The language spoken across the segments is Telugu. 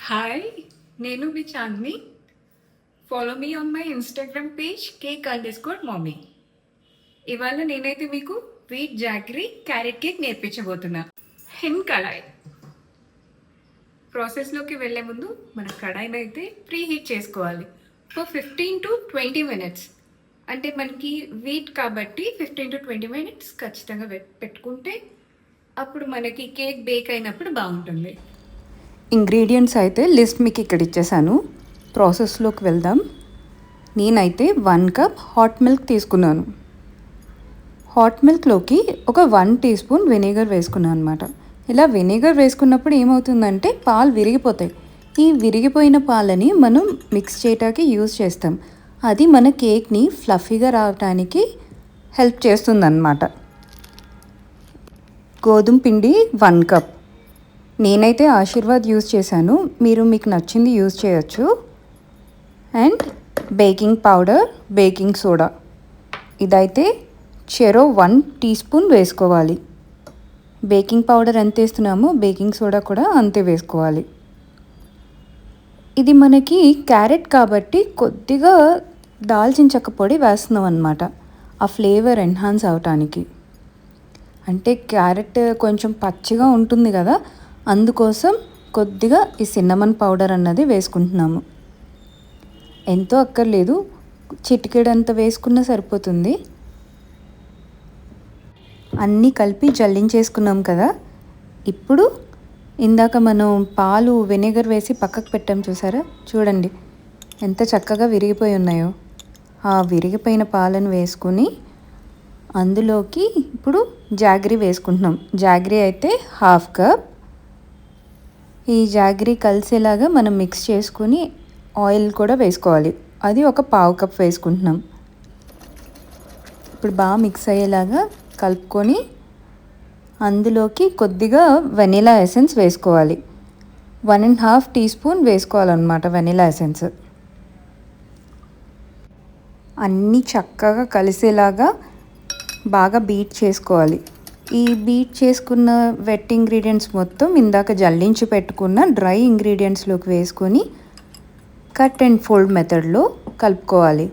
హాయ్! నేను మీ Chandini. Follow me on my Instagram page cake_mommy. ఇవాళ నేనైతే మీకు వీట్ జాగరీ క్యారెట్ కేక్ నేర్పించబోతున్నా. హెన్ కడాయి. ప్రాసెస్‌లోకి వెళ్ళే ముందు మన కడాయిని అయితే ప్రీ హీట్ చేసుకోవాలి. For 15-20 minutes. అంటే మనకి వీట్ కాబట్టి 15-20 మినిట్స్ ఖచ్చితంగా పెట్టుకుంటే అప్పుడు మనకి కేక్ బేక్ అయినప్పుడు బాగుంటుంది. ఇంగ్రీడియంట్స్ అయితే లిస్ట్ మీకు ఇక్కడ ఇచ్చేసాను. ప్రాసెస్లోకి వెళ్దాం. నేనైతే 1 కప్ హాట్ మిల్క్ తీసుకున్నాను. హాట్ మిల్క్లోకి ఒక 1 టీ స్పూన్ వెనిగర్ వేసుకున్నాను అనమాట. ఇలా వెనిగర్ వేసుకున్నప్పుడు ఏమవుతుందంటే పాలు విరిగిపోతాయి. ఈ విరిగిపోయిన పాలని మనం మిక్స్ చేయడానికి యూజ్ చేస్తాం. అది మన కేక్ని ఫ్లఫీగా రావడానికి హెల్ప్ చేస్తుందన్నమాట. గోధుమ పిండి 1 కప్. నేనైతే ఆశీర్వాద్ యూజ్ చేశాను. మీరు మీకు నచ్చింది యూజ్ చేయొచ్చు. And baking powder, baking soda ఇదైతే చెరో 1 టీ స్పూన్ వేసుకోవాలి. బేకింగ్ పౌడర్ ఎంత వేస్తున్నామో బేకింగ్ సోడా కూడా అంతే వేసుకోవాలి. ఇది మనకి క్యారెట్ కాబట్టి కొద్దిగా దాల్చిన చెక్క పొడి వేస్తున్నాం అన్నమాట, ఆ ఫ్లేవర్ ఎన్హాన్స్ అవటానికి. అంటే క్యారెట్ కొంచెం పచ్చిగా ఉంటుంది కదా, అందుకోసం కొద్దిగా ఈ సిన్నమన్ పౌడర్ అన్నది వేసుకుంటున్నాము. ఎంతో అక్కర్లేదు, చిటికెడంత వేసుకున్నా సరిపోతుంది. అన్నీ కలిపి జల్లించేసుకున్నాం కదా. ఇప్పుడు ఇందాక మనం పాలు వెనిగర్ వేసి పక్కకు పెట్టాం చూసారా, చూడండి ఎంత చక్కగా విరిగిపోయి ఉన్నాయో. ఆ విరిగిపోయిన పాలను వేసుకుని అందులోకి ఇప్పుడు జాగరీ వేసుకుంటున్నాం. జాగరీ అయితే 1/2 కప్. ఈ జాగరీ కలిసేలాగా మనం మిక్స్ చేసుకుని ఆయిల్ కూడా వేసుకోవాలి. అది ఒక 1/2 కప్ వేసుకుంటున్నాం. ఇప్పుడు బాగా మిక్స్ అయ్యేలాగా కలుపుకొని అందులోకి కొద్దిగా వెనిలా ఎసెన్స్ వేసుకోవాలి. 1.5 టీ స్పూన్ వేసుకోవాలన్నమాట వెనిలా ఎసెన్స్. అన్నీ చక్కగా కలిసేలాగా బాగా బీట్ చేసుకోవాలి. ఈ బీట్ చేసుకున్న వెట్ ఇంగ్రీడియంట్స్ మొత్తం ఇందాక జల్లించి పెట్టుకున్న డ్రై ఇంగ్రీడియంట్స్లోకి వేసుకొని కట్ అండ్ ఫోల్డ్ మెథడ్లో కలుపుకోవాలి.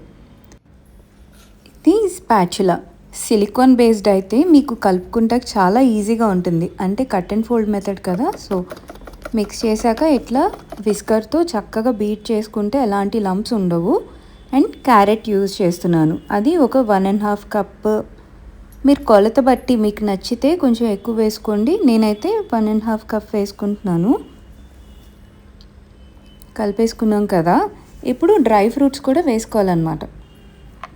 ఇది స్పాచులా సిలికాన్ బేస్డ్ అయితే మీకు కలుపుకుంటే చాలా ఈజీగా ఉంటుంది. అంటే కట్ అండ్ ఫోల్డ్ మెథడ్ కదా, సో మిక్స్ చేశాక ఇట్లా విస్కర్తో చక్కగా బీట్ చేసుకుంటే ఎలాంటి లంప్స్ ఉండవు. అండ్ క్యారెట్ యూజ్ చేస్తున్నాను, అది ఒక 1.5 కప్. మీరు కొలత బట్టి మీకు నచ్చితే కొంచెం ఎక్కువ వేసుకోండి. నేనైతే 1.5 కప్ వేసుకుంటున్నాను. కలిపేసుకున్నాం కదా, ఇప్పుడు డ్రై ఫ్రూట్స్ కూడా వేసుకోవాలన్నమాట.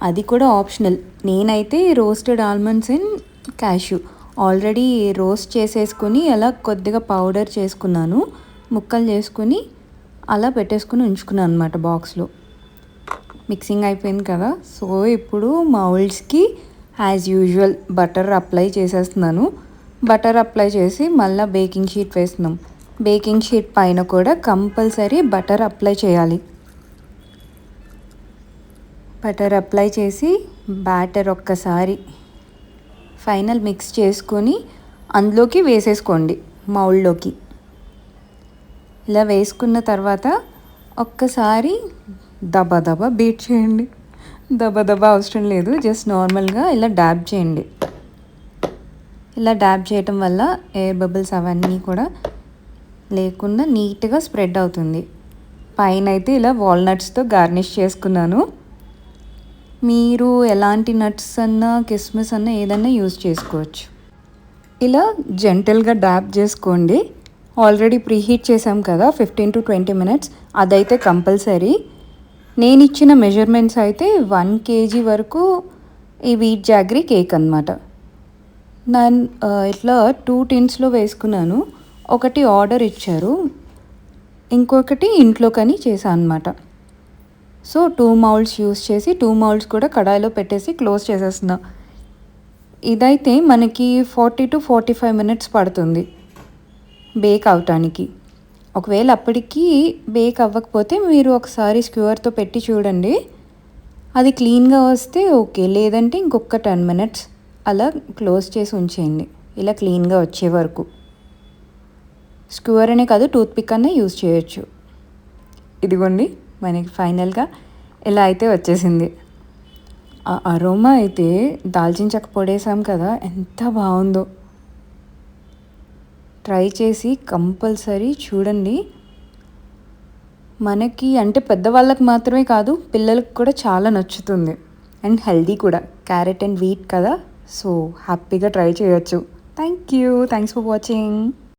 అది కూడా ఆప్షనల్. నేనైతే roasted almonds and cashew already roast చేసేసుకుని అలా కొద్దిగా పౌడర్ చేసుకున్నాను. ముక్కలు చేసుకుని అలా పెట్టేసుకుని ఉంచుకున్నాను అనమాట బాక్స్లో. మిక్సింగ్ అయిపోయింది కదా, సో ఇప్పుడు మౌల్డ్స్కి యాజ్ యూజువల్ బటర్ అప్లై చేసేస్తున్నాను. బటర్ అప్లై చేసి మళ్ళీ బేకింగ్ షీట్ వేస్తున్నాం. బేకింగ్ షీట్ పైన కూడా కంపల్సరీ బటర్ అప్లై చేయాలి. బటర్ అప్లై చేసి బ్యాటర్ ఒక్కసారి ఫైనల్ మిక్స్ చేసుకొని అందులోకి వేసేసుకోండి మౌల్డ్లోకి. ఇలా వేసుకున్న తర్వాత ఒక్కసారి దబా దబా బీట్ చేయండి. దబా అవసరం లేదు, జస్ట్ నార్మల్గా ఇలా డాబ్ చేయండి. ఇలా డాబ్ చేయటం వల్ల ఎయిర్ బబుల్స్ అవన్నీ కూడా లేకుండా నీట్గా స్ప్రెడ్ అవుతుంది. పైన అయితే ఇలా వాల్నట్స్తో గార్నిష్ చేసుకున్నాను. మీరు ఎలాంటి నట్స్ అన్నా కిస్మిస్ అన్నా ఏదన్నా యూజ్ చేసుకోవచ్చు. ఇలా జెంటల్గా డాబ్ చేసుకోండి. ఆల్రెడీ ప్రీహీట్ చేసాం కదా 15-20 మినిట్స్, అదైతే కంపల్సరీ. నేను ఇచ్చిన మెజర్మెంట్స్ అయితే 1 kg వరకు ఈ వీట్ జాగరీ కేక్ అనమాట. నేను ఇట్లా 2 టిన్స్లో వేసుకున్నాను. ఒకటి ఆర్డర్ ఇచ్చారు, ఇంకొకటి ఇంట్లోకని చేశాను అనమాట. సో 2 మౌల్డ్స్ యూస్ చేసి 2 మౌల్డ్స్ కూడా కడాయిలో పెట్టేసి క్లోజ్ చేసేస్తున్నా. ఇదైతే మనకి 40-45 మినిట్స్ పడుతుంది బేక్ అవటానికి. ఒకవేళ అప్పటికి బేక్ అవ్వకపోతే మీరు ఒకసారి స్క్యూవర్తో పెట్టి చూడండి. అది క్లీన్గా వస్తే ఓకే, లేదంటే ఇంకొక 10 మినిట్స్ అలా క్లోజ్ చేసి ఉంచేయండి ఇలా క్లీన్గా వచ్చే వరకు. స్క్యూవర్ అనే కాదు, టూత్పిక్ అనే యూజ్ చేయొచ్చు. ఇదిగోండి మనకి ఫైనల్గా ఇలా అయితే వచ్చేసింది. ఆ అరోమా అయితే దాల్చిన చెక్క పొడేసాం కదా, ఎంత బాగుందో. ట్రై చేసి కంపల్సరీ చూడండి. మనకి అంటే పెద్దవాళ్ళకి మాత్రమే కాదు, పిల్లలకు కూడా చాలా నచ్చుతుంది అండ్ హెల్దీ కూడా. క్యారెట్ అండ్ వీట్ కదా, సో హ్యాపీగా ట్రై చేయొచ్చు. Thank you. Thanks for watching.